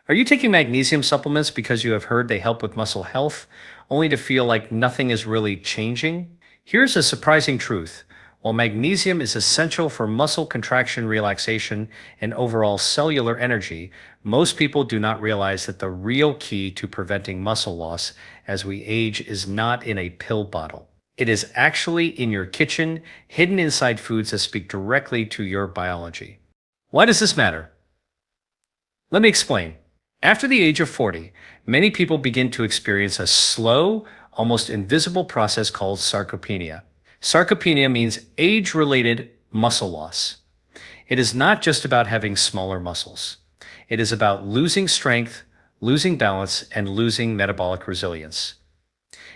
Are you taking magnesium supplements because you have heard they help with muscle health, only to feel like nothing is really changing? Here's a surprising truth. While magnesium is essential for muscle contraction, relaxation, and overall cellular energy, most people do not realize that the real key to preventing muscle loss as we age is not in a pill bottle. It is actually in your kitchen, hidden inside foods that speak directly to your biology. Why does this matter? Let me explain. After the age of 40, many people begin to experience a slow, almost invisible process called sarcopenia. Sarcopenia means age-related muscle loss. It is not just about having smaller muscles. It is about losing strength, losing balance, and losing metabolic resilience.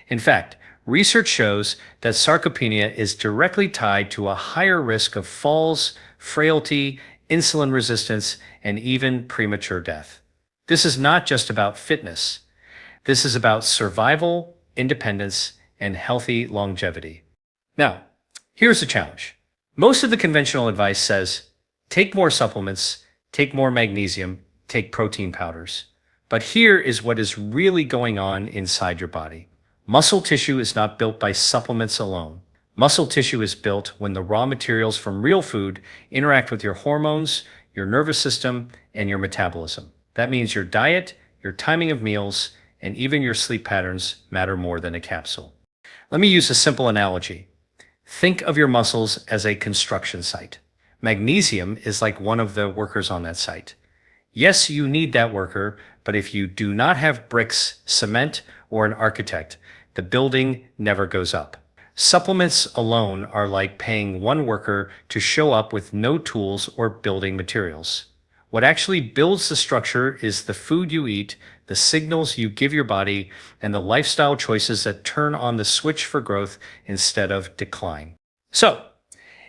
In fact, research shows that sarcopenia is directly tied to a higher risk of falls, frailty, insulin resistance, and even premature death. This is not just about fitness. This is about survival, independence, and healthy longevity. Now, here's the challenge. Most of the conventional advice says, take more supplements, take more magnesium, take protein powders. But here is what is really going on inside your body. Muscle tissue is not built by supplements alone. Muscle tissue is built when the raw materials from real food interact with your hormones, your nervous system, and your metabolism. That means your diet, your timing of meals, and even your sleep patterns matter more than a capsule. Let me use a simple analogy. Think of your muscles as a construction site. Magnesium is like one of the workers on that site. Yes, you need that worker, but if you do not have bricks, cement, or an architect, the building never goes up. Supplements alone are like paying one worker to show up with no tools or building materials. What actually builds the structure is the food you eat, the signals you give your body, and the lifestyle choices that turn on the switch for growth instead of decline. So,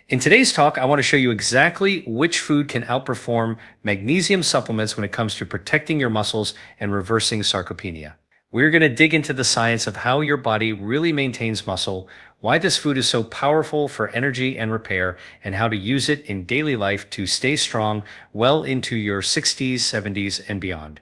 in today's talk, I want to show you exactly which food can outperform magnesium supplements when it comes to protecting your muscles and reversing sarcopenia. We're going to dig into the science of how your body really maintains muscle, why this food is so powerful for energy and repair, and how to use it in daily life to stay strong well into your 60s, 70s, and beyond.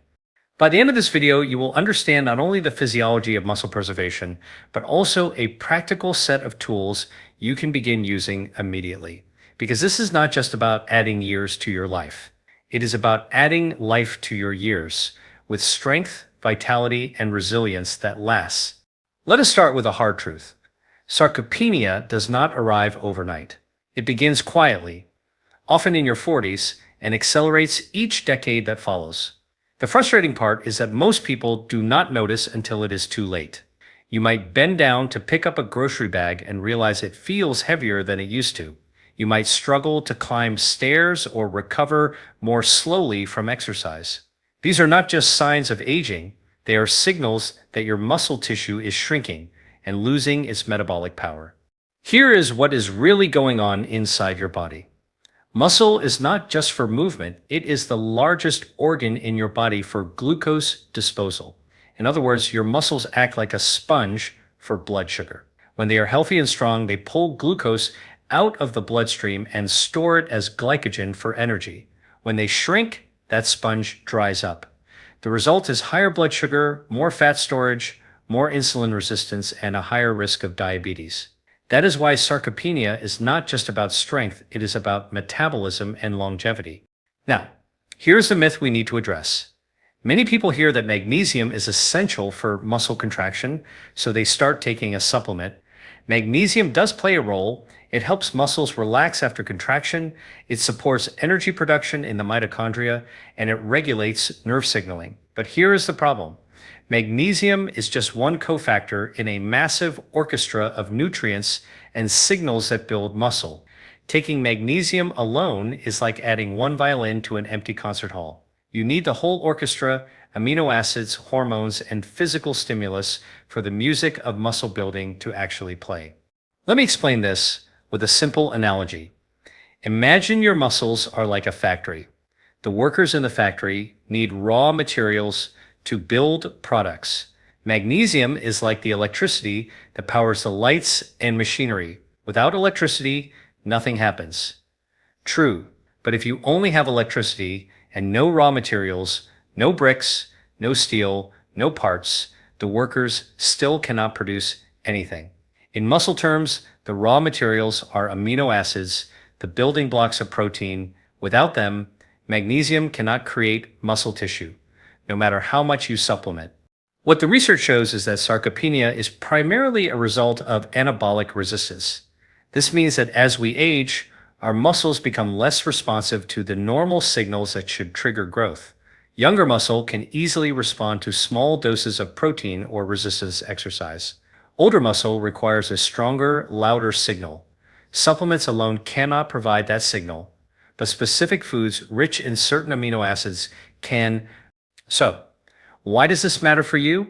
By the end of this video, you will understand not only the physiology of muscle preservation, but also a practical set of tools you can begin using immediately. Because this is not just about adding years to your life. It is about adding life to your years with strength, vitality, and resilience that lasts. Let us start with a hard truth. Sarcopenia does not arrive overnight. It begins quietly, often in your 40s, and accelerates each decade that follows. The frustrating part is that most people do not notice until it is too late. You might bend down to pick up a grocery bag and realize it feels heavier than it used to. You might struggle to climb stairs or recover more slowly from exercise. These are not just signs of aging, they are signals that your muscle tissue is shrinking and losing its metabolic power. Here is what is really going on inside your body. Muscle is not just for movement, it is the largest organ in your body for glucose disposal. In other words, your muscles act like a sponge for blood sugar. When they are healthy and strong, they pull glucose out of the bloodstream and store it as glycogen for energy. When they shrink, that sponge dries up. The result is higher blood sugar, more fat storage, more insulin resistance, and a higher risk of diabetes. That is why sarcopenia is not just about strength, it is about metabolism and longevity. Now, here's the myth we need to address. Many people hear that magnesium is essential for muscle contraction, so they start taking a supplement. Magnesium does play a role. It helps muscles relax after contraction, it supports energy production in the mitochondria, and it regulates nerve signaling. But here is the problem. Magnesium is just one cofactor in a massive orchestra of nutrients and signals that build muscle. Taking magnesium alone is like adding one violin to an empty concert hall. You need the whole orchestra, amino acids, hormones, and physical stimulus for the music of muscle building to actually play. Let me explain this with a simple analogy. Imagine your muscles are like a factory. The workers in the factory need raw materials to build products. Magnesium is like the electricity that powers the lights and machinery. Without electricity, nothing happens. True, but if you only have electricity and no raw materials, No bricks, no steel, no parts. The workers still cannot produce anything. In muscle terms, the raw materials are amino acids, the building blocks of protein. Without them, magnesium cannot create muscle tissue, no matter how much you supplement. What the research shows is that sarcopenia is primarily a result of anabolic resistance. This means that as we age, our muscles become less responsive to the normal signals that should trigger growth. Younger muscle can easily respond to small doses of protein or resistance exercise. Older muscle requires a stronger, louder signal. Supplements alone cannot provide that signal, but specific foods rich in certain amino acids can. So, why does this matter for you?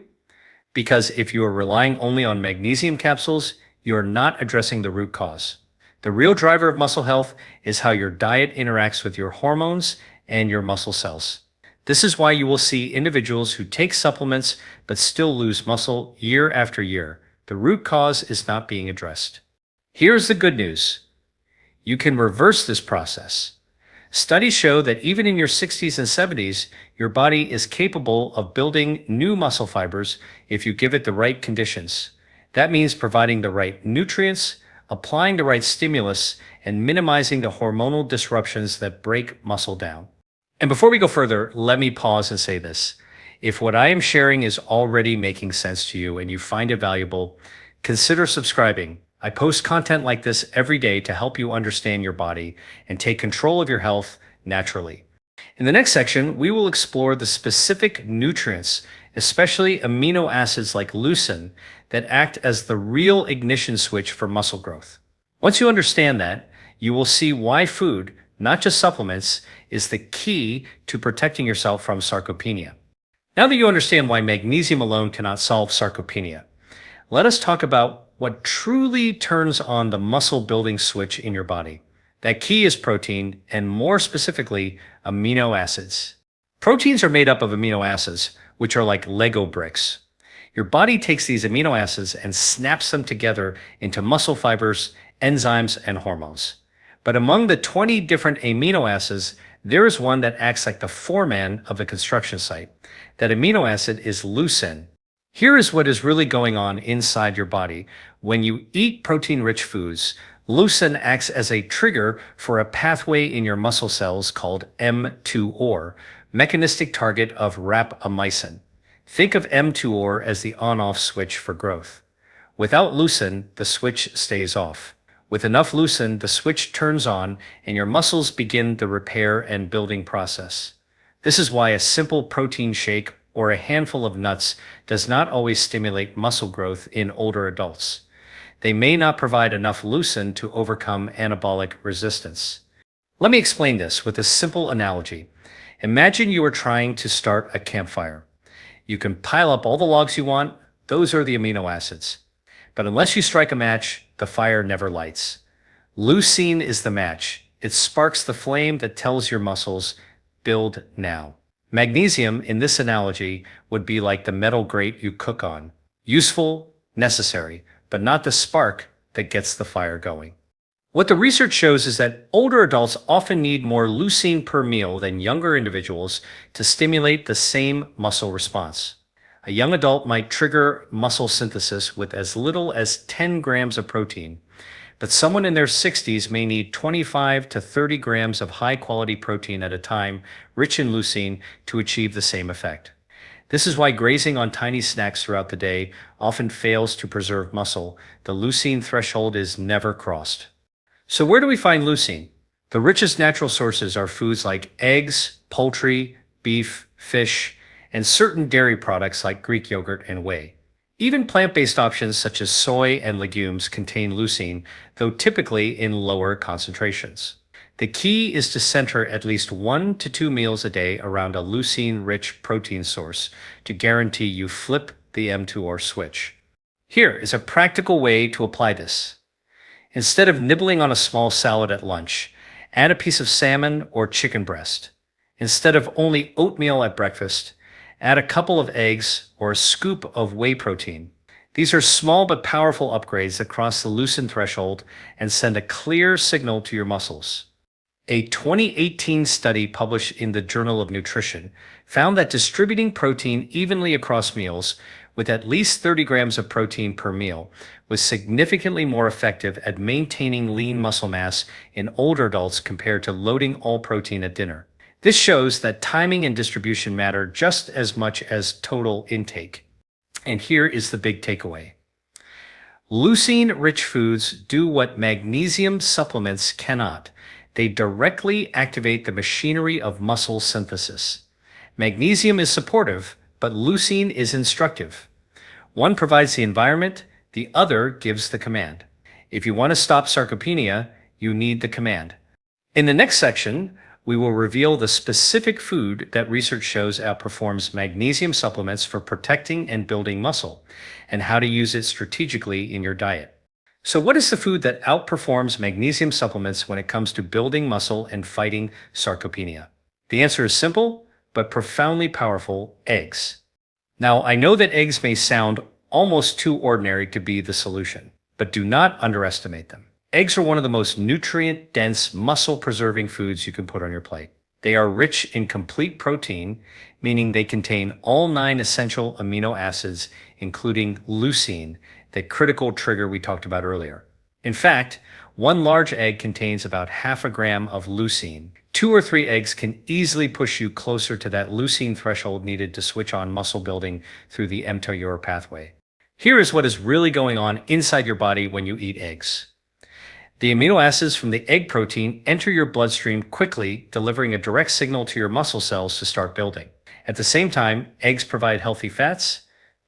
Because if you are relying only on magnesium capsules, you are not addressing the root cause. The real driver of muscle health is how your diet interacts with your hormones and your muscle cells. This is why you will see individuals who take supplements but still lose muscle year after year. The root cause is not being addressed. Here's the good news. You can reverse this process. Studies show that even in your 60s and 70s, your body is capable of building new muscle fibers if you give it the right conditions. That means providing the right nutrients, applying the right stimulus, and minimizing the hormonal disruptions that break muscle down. And before we go further, let me pause and say this. If what I am sharing is already making sense to you and you find it valuable, consider subscribing. I post content like this every day to help you understand your body and take control of your health naturally. In the next section, we will explore the specific nutrients, especially amino acids like leucine, that act as the real ignition switch for muscle growth. Once you understand that, you will see why food, not just supplements, is the key to protecting yourself from sarcopenia. Now that you understand why magnesium alone cannot solve sarcopenia, let us talk about what truly turns on the muscle building switch in your body. That key is protein, and more specifically, amino acids. Proteins are made up of amino acids, which are like Lego bricks. Your body takes these amino acids and snaps them together into muscle fibers, enzymes, and hormones. But among the 20 different amino acids, there is one that acts like the foreman of the construction site. That amino acid is leucine. Here is what is really going on inside your body. When you eat protein-rich foods, leucine acts as a trigger for a pathway in your muscle cells called M2OR, mechanistic target of rapamycin. Think of M2OR as the on-off switch for growth. Without leucine, the switch stays off. With enough leucine, the switch turns on and your muscles begin the repair and building process. This is why a simple protein shake or a handful of nuts does not always stimulate muscle growth in older adults. They may not provide enough leucine to overcome anabolic resistance. Let me explain this with a simple analogy. Imagine you are trying to start a campfire. You can pile up all the logs you want, those are the amino acids. But unless you strike a match, the fire never lights. Leucine is the match. It sparks the flame that tells your muscles, build now. Magnesium, in this analogy, would be like the metal grate you cook on. Useful, necessary, but not the spark that gets the fire going. What the research shows is that older adults often need more leucine per meal than younger individuals to stimulate the same muscle response. A young adult might trigger muscle synthesis with as little as 10 grams of protein, but someone in their 60s may need 25 to 30 grams of high-quality protein at a time, rich in leucine, to achieve the same effect. This is why grazing on tiny snacks throughout the day often fails to preserve muscle. The leucine threshold is never crossed. So where do we find leucine? The richest natural sources are foods like eggs, poultry, beef, fish, and certain dairy products like Greek yogurt and whey. Even plant-based options such as soy and legumes contain leucine, though typically in lower concentrations. The key is to center at least 1 to 2 meals a day around a leucine-rich protein source to guarantee you flip the M2OR switch. Here is a practical way to apply this. Instead of nibbling on a small salad at lunch, add a piece of salmon or chicken breast. Instead of only oatmeal at breakfast, add a couple of eggs or a scoop of whey protein. These are small but powerful upgrades that cross the leucine threshold and send a clear signal to your muscles. A 2018 study published in the Journal of Nutrition found that distributing protein evenly across meals with at least 30 grams of protein per meal was significantly more effective at maintaining lean muscle mass in older adults compared to loading all protein at dinner. This shows that timing and distribution matter just as much as total intake. And here is the big takeaway. Leucine-rich foods do what magnesium supplements cannot. They directly activate the machinery of muscle synthesis. Magnesium is supportive, but leucine is instructive. One provides the environment, the other gives the command. If you want to stop sarcopenia, you need the command. In the next section, we will reveal the specific food that research shows outperforms magnesium supplements for protecting and building muscle, and how to use it strategically in your diet. So what is the food that outperforms magnesium supplements when it comes to building muscle and fighting sarcopenia? The answer is simple, but profoundly powerful: eggs. Now, I know that eggs may sound almost too ordinary to be the solution, but do not underestimate them. Eggs are one of the most nutrient-dense, muscle-preserving foods you can put on your plate. They are rich in complete protein, meaning they contain all 9 essential amino acids, including leucine, the critical trigger we talked about earlier. In fact, one large egg contains about half a gram of leucine. 2 or 3 eggs can easily push you closer to that leucine threshold needed to switch on muscle building through the mTOR pathway. Here is what is really going on inside your body when you eat eggs. The amino acids from the egg protein enter your bloodstream quickly, delivering a direct signal to your muscle cells to start building. At the same time, eggs provide healthy fats,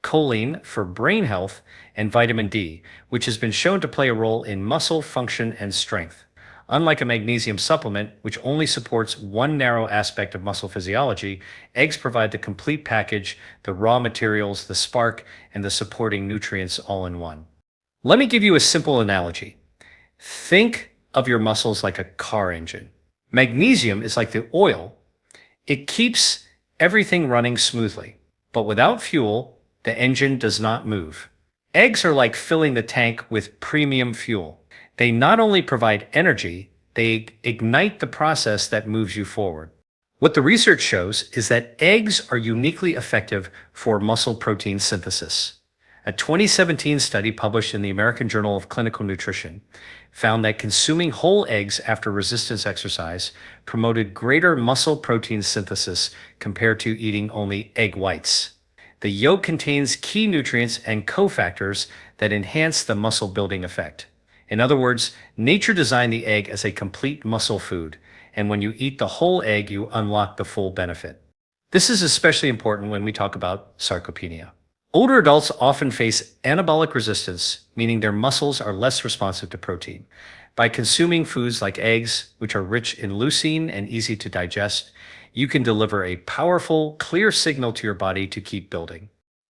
choline for brain health, and vitamin D, which has been shown to play a role in muscle function and strength. Unlike a magnesium supplement, which only supports one narrow aspect of muscle physiology, eggs provide the complete package: the raw materials, the spark, and the supporting nutrients all in one. Let me give you a simple analogy. Think of your muscles like a car engine. Magnesium is like the oil. It keeps everything running smoothly, but without fuel, the engine does not move. Eggs are like filling the tank with premium fuel. They not only provide energy, they ignite the process that moves you forward. What the research shows is that eggs are uniquely effective for muscle protein synthesis. A 2017 study published in the American Journal of Clinical Nutrition found that consuming whole eggs after resistance exercise promoted greater muscle protein synthesis compared to eating only egg whites. The yolk contains key nutrients and cofactors that enhance the muscle building effect. In other words, nature designed the egg as a complete muscle food, and when you eat the whole egg, you unlock the full benefit. This is especially important when we talk about sarcopenia. Older adults often face anabolic resistance, meaning their muscles are less responsive to protein. By consuming foods like eggs, which are rich in leucine and easy to digest, you can deliver a powerful, clear signal to your body to keep building.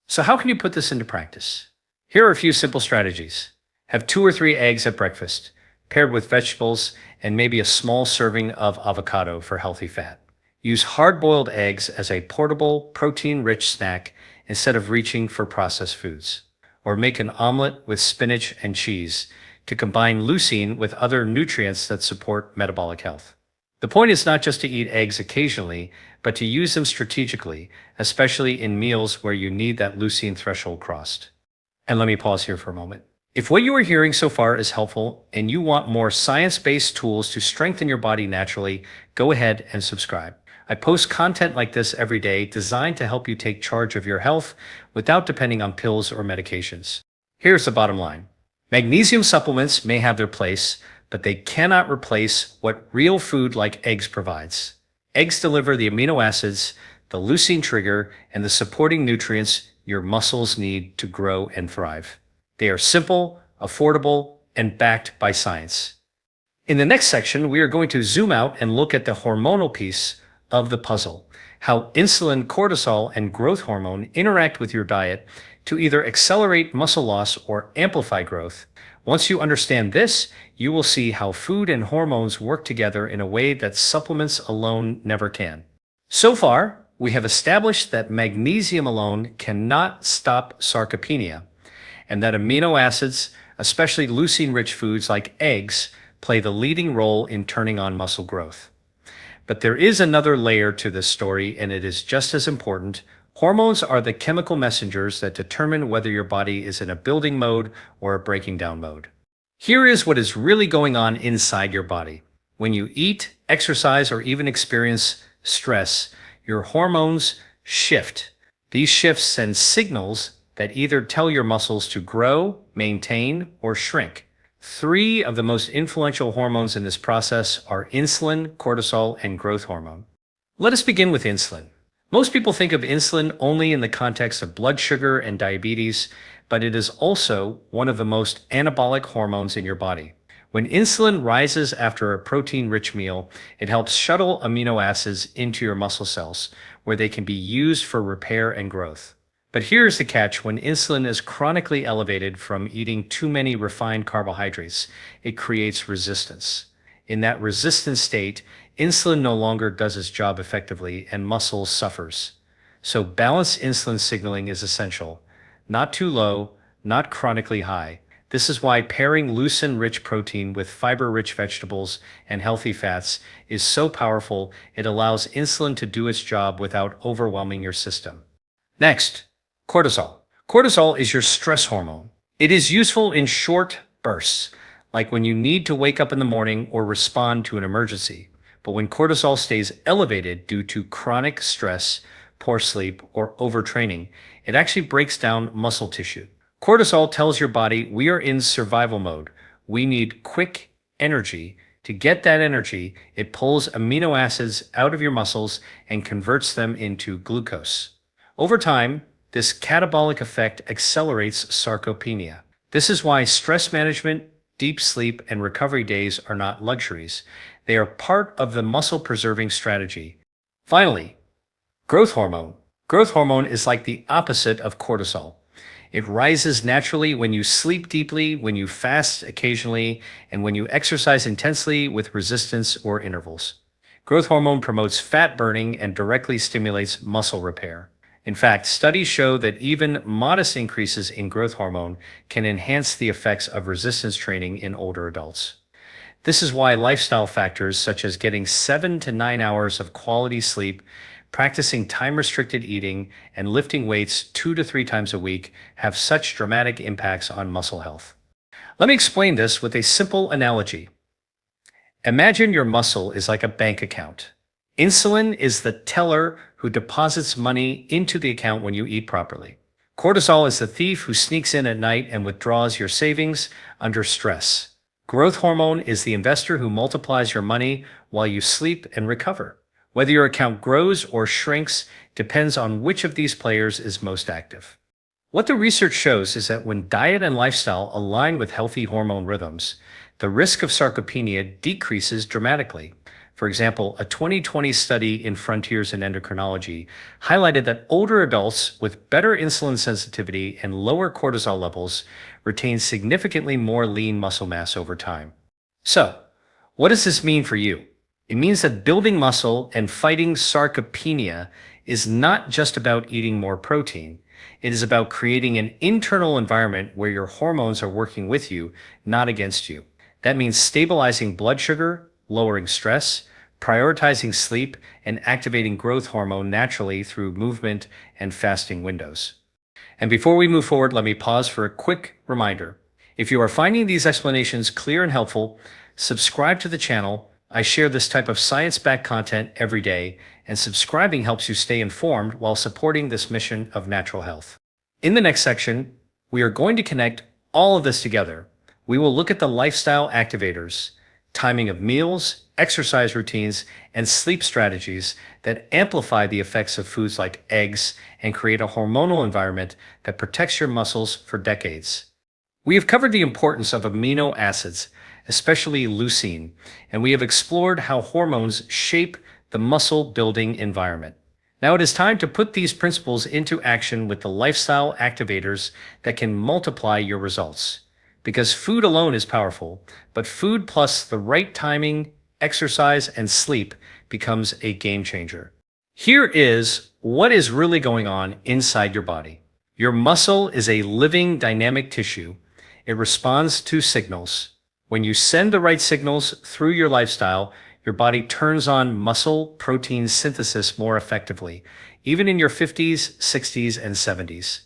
So how can you put this into practice? Here are a few simple strategies. Have 2 or 3 eggs at breakfast, paired with vegetables and maybe a small serving of avocado for healthy fat. Use hard-boiled eggs as a portable, protein-rich snack instead of reaching for processed foods. Or make an omelet with spinach and cheese to combine leucine with other nutrients that support metabolic health. The point is not just to eat eggs occasionally, but to use them strategically, especially in meals where you need that leucine threshold crossed. And let me pause here for a moment. If what you are hearing so far is helpful and you want more science-based tools to strengthen your body naturally, go ahead and subscribe. I post content like this every day designed to help you take charge of your health without depending on pills or medications. Here's the bottom line. Magnesium supplements may have their place, but they cannot replace what real food like eggs provides. Eggs deliver the amino acids, the leucine trigger, and the supporting nutrients your muscles need to grow and thrive. They are simple, affordable, and backed by science. In the next section, we are going to zoom out and look at the hormonal piece of the puzzle, how insulin, cortisol, and growth hormone interact with your diet to either accelerate muscle loss or amplify growth. Once you understand this, you will see how food and hormones work together in a way that supplements alone never can. So far, we have established that magnesium alone cannot stop sarcopenia, and that amino acids, especially leucine-rich foods like eggs, play the leading role in turning on muscle growth. But there is another layer to this story, and it is just as important. Hormones are the chemical messengers that determine whether your body is in a building mode or a breaking down mode. Here is what is really going on inside your body. When you eat, exercise, or even experience stress, your hormones shift. These shifts send signals that either tell your muscles to grow, maintain, or shrink. Three of the most influential hormones in this process are insulin, cortisol, and growth hormone. Let us begin with insulin. Most people think of insulin only in the context of blood sugar and diabetes, but it is also one of the most anabolic hormones in your body. When insulin rises after a protein-rich meal, it helps shuttle amino acids into your muscle cells, where they can be used for repair and growth. But here's the catch: when insulin is chronically elevated from eating too many refined carbohydrates, it creates resistance. In that resistant state, insulin no longer does its job effectively and muscle suffers. So balanced insulin signaling is essential. Not too low, not chronically high. This is why pairing leucine-rich protein with fiber-rich vegetables and healthy fats is so powerful. It allows insulin to do its job without overwhelming your system. Next, cortisol. Cortisol is your stress hormone. It is useful in short bursts, like when you need to wake up in the morning or respond to an emergency. But when cortisol stays elevated due to chronic stress, poor sleep, or overtraining, it actually breaks down muscle tissue. Cortisol tells your body we are in survival mode. We need quick energy. To get that energy, it pulls amino acids out of your muscles and converts them into glucose. Over time, this catabolic effect accelerates sarcopenia. This is why stress management, deep sleep, and recovery days are not luxuries. They are part of the muscle-preserving strategy. Finally, growth hormone. Growth hormone is like the opposite of cortisol. It rises naturally when you sleep deeply, when you fast occasionally, and when you exercise intensely with resistance or intervals. Growth hormone promotes fat burning and directly stimulates muscle repair. In fact, studies show that even modest increases in growth hormone can enhance the effects of resistance training in older adults. This is why lifestyle factors such as getting 7 to 9 hours of quality sleep, practicing time-restricted eating, and lifting weights 2 to 3 times a week have such dramatic impacts on muscle health. Let me explain this with a simple analogy. Imagine your muscle is like a bank account. Insulin is the teller who deposits money into the account when you eat properly. Cortisol is the thief who sneaks in at night and withdraws your savings under stress. Growth hormone is the investor who multiplies your money while you sleep and recover. Whether your account grows or shrinks depends on which of these players is most active. What the research shows is that when diet and lifestyle align with healthy hormone rhythms, the risk of sarcopenia decreases dramatically. For example, a 2020 study in Frontiers in Endocrinology highlighted that older adults with better insulin sensitivity and lower cortisol levels retain significantly more lean muscle mass over time. So, what does this mean for you? It means that building muscle and fighting sarcopenia is not just about eating more protein. It is about creating an internal environment where your hormones are working with you, not against you. That means stabilizing blood sugar, lowering stress, prioritizing sleep, and activating growth hormone naturally through movement and fasting windows. And before we move forward, let me pause for a quick reminder. If you are finding these explanations clear and helpful, subscribe to the channel. I share this type of science-backed content every day, and subscribing helps you stay informed while supporting this mission of natural health. In the next section, we are going to connect all of this together. We will look at the lifestyle activators, timing of meals, exercise routines, and sleep strategies that amplify the effects of foods like eggs and create a hormonal environment that protects your muscles for decades. We have covered the importance of amino acids, especially leucine, and we have explored how hormones shape the muscle-building environment. Now it is time to put these principles into action with the lifestyle activators that can multiply your results. Because food alone is powerful, but food plus the right timing, exercise, and sleep becomes a game changer. Here is what is really going on inside your body. Your muscle is a living, dynamic tissue. It responds to signals. When you send the right signals through your lifestyle, your body turns on muscle protein synthesis more effectively, even in your 50s, 60s, and 70s.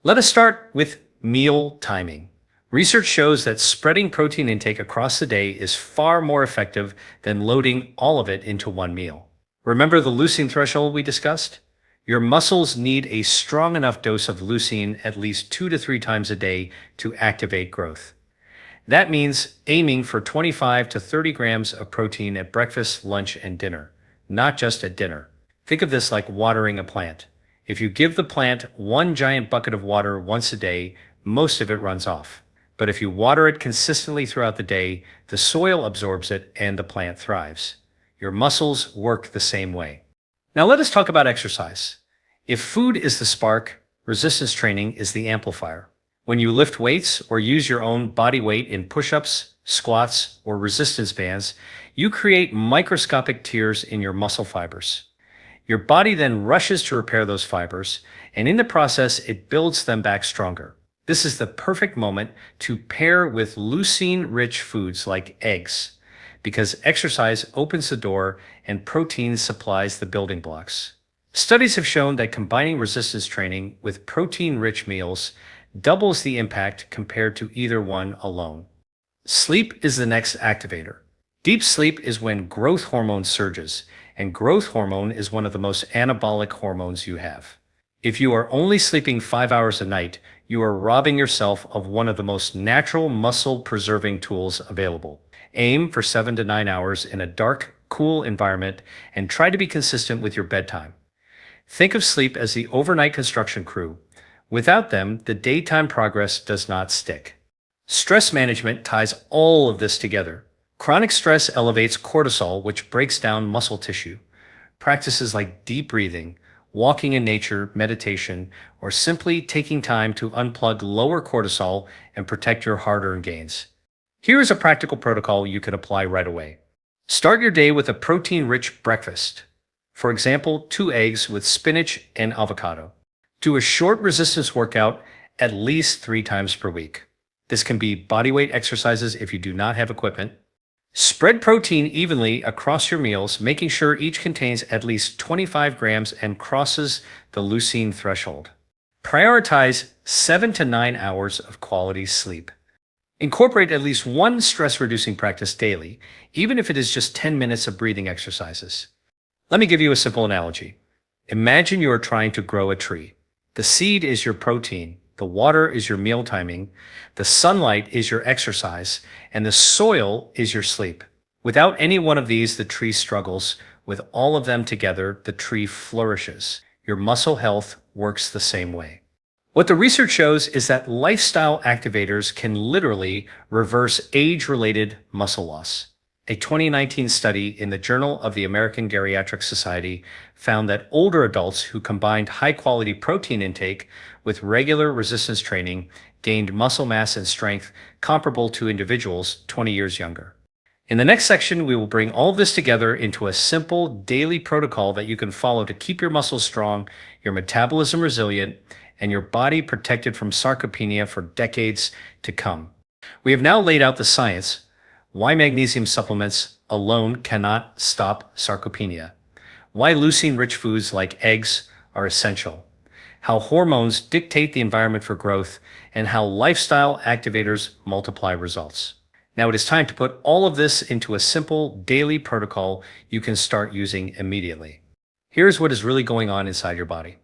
Let us start with meal timing. Research shows that spreading protein intake across the day is far more effective than loading all of it into one meal. Remember the leucine threshold we discussed? Your muscles need a strong enough dose of leucine at least 2 to 3 times a day to activate growth. That means aiming for 25 to 30 grams of protein at breakfast, lunch, and dinner, not just at dinner. Think of this like watering a plant. If you give the plant one giant bucket of water once a day, most of it runs off. But if you water it consistently throughout the day, the soil absorbs it and the plant thrives. Your muscles work the same way. Now let us talk about exercise. If food is the spark, resistance training is the amplifier. When you lift weights or use your own body weight in push-ups, squats, or resistance bands, you create microscopic tears in your muscle fibers. Your body then rushes to repair those fibers, and in the process, it builds them back stronger. This is the perfect moment to pair with leucine-rich foods like eggs, because exercise opens the door and protein supplies the building blocks. Studies have shown that combining resistance training with protein-rich meals doubles the impact compared to either one alone. Sleep is the next activator. Deep sleep is when growth hormone surges, and growth hormone is one of the most anabolic hormones you have. If you are only sleeping 5 hours a night, you are robbing yourself of one of the most natural muscle-preserving tools available. Aim for 7 to 9 hours in a dark, cool environment and try to be consistent with your bedtime. Think of sleep as the overnight construction crew. Without them, the daytime progress does not stick. Stress management ties all of this together. Chronic stress elevates cortisol, which breaks down muscle tissue. Practices like deep breathing, walking in nature, meditation, or simply taking time to unplug lower cortisol and protect your hard-earned gains. Here is a practical protocol you can apply right away. Start your day with a protein-rich breakfast. For example, 2 eggs with spinach and avocado. Do a short resistance workout at least 3 times per week. This can be bodyweight exercises if you do not have equipment. Spread protein evenly across your meals, making sure each contains at least 25 grams and crosses the leucine threshold. Prioritize 7 to 9 hours of quality sleep. Incorporate at least one stress-reducing practice daily, even if it is just 10 minutes of breathing exercises. Let me give you a simple analogy. Imagine you are trying to grow a tree. The seed is your protein, the water is your meal timing, the sunlight is your exercise, and the soil is your sleep. Without any one of these, the tree struggles. With all of them together, the tree flourishes. Your muscle health works the same way. What the research shows is that lifestyle activators can literally reverse age-related muscle loss. A 2019 study in the Journal of the American Geriatric Society found that older adults who combined high-quality protein intake with regular resistance training gained muscle mass and strength comparable to individuals 20 years younger. In the next section, we will bring all this together into a simple daily protocol that you can follow to keep your muscles strong, your metabolism resilient, and your body protected from sarcopenia for decades to come. We have now laid out the science, why magnesium supplements alone cannot stop sarcopenia, why leucine-rich foods like eggs are essential, how hormones dictate the environment for growth, and how lifestyle activators multiply results. Now it is time to put all of this into a simple daily protocol you can start using immediately. Here's what is really going on inside your body.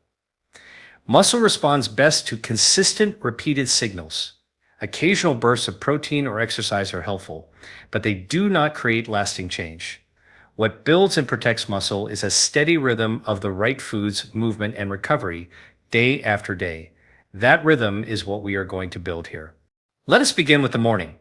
Muscle responds best to consistent, repeated signals. Occasional bursts of protein or exercise are helpful, but they do not create lasting change. What builds and protects muscle is a steady rhythm of the right foods, movement, and recovery, day after day. That rhythm is what we are going to build here. Let us begin with the morning.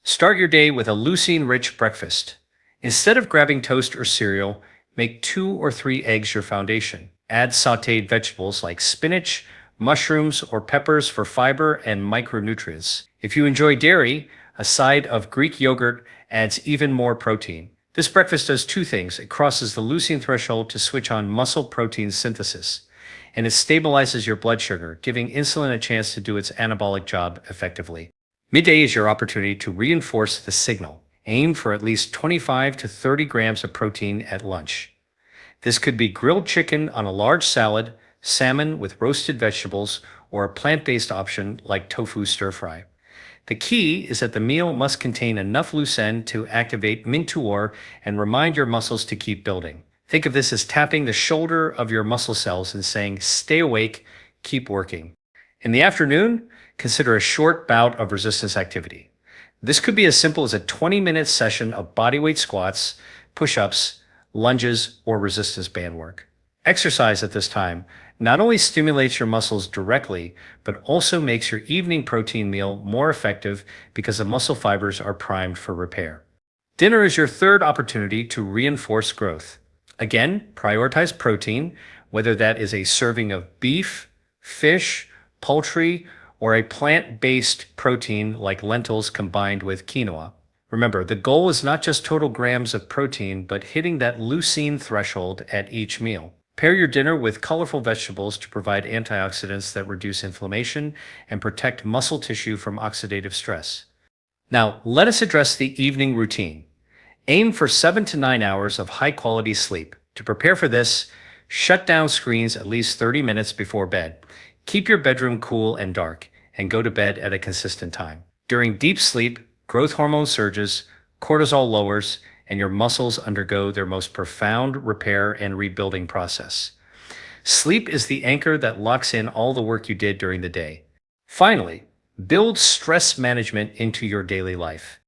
Start your day with a leucine-rich breakfast. Instead of grabbing toast or cereal, make 2 or 3 eggs your foundation. Add sautéed vegetables like spinach, mushrooms, or peppers for fiber and micronutrients. If you enjoy dairy, a side of Greek yogurt adds even more protein. This breakfast does 2 things. It crosses the leucine threshold to switch on muscle protein synthesis, and it stabilizes your blood sugar, giving insulin a chance to do its anabolic job effectively. Midday is your opportunity to reinforce the signal. Aim for at least 25 to 30 grams of protein at lunch. This could be grilled chicken on a large salad, salmon with roasted vegetables, or a plant-based option like tofu stir-fry. The key is that the meal must contain enough leucine to activate mTOR and remind your muscles to keep building. Think of this as tapping the shoulder of your muscle cells and saying, stay awake, keep working. In the afternoon, consider a short bout of resistance activity. This could be as simple as a 20-minute session of bodyweight squats, push-ups, lunges, or resistance band work. Exercise at this time not only stimulates your muscles directly, but also makes your evening protein meal more effective because the muscle fibers are primed for repair. Dinner is your third opportunity to reinforce growth. Again, prioritize protein, whether that is a serving of beef, fish, poultry, or a plant-based protein like lentils combined with quinoa. Remember, the goal is not just total grams of protein, but hitting that leucine threshold at each meal. Pair your dinner with colorful vegetables to provide antioxidants that reduce inflammation and protect muscle tissue from oxidative stress. Now, let us address the evening routine. Aim for 7 to 9 hours of high-quality sleep. To prepare for this, shut down screens at least 30 minutes before bed. Keep your bedroom cool and dark, and go to bed at a consistent time. During deep sleep, growth hormone surges, cortisol lowers, and your muscles undergo their most profound repair and rebuilding process. Sleep is the anchor that locks in all the work you did during the day. Finally, build stress management into your daily life.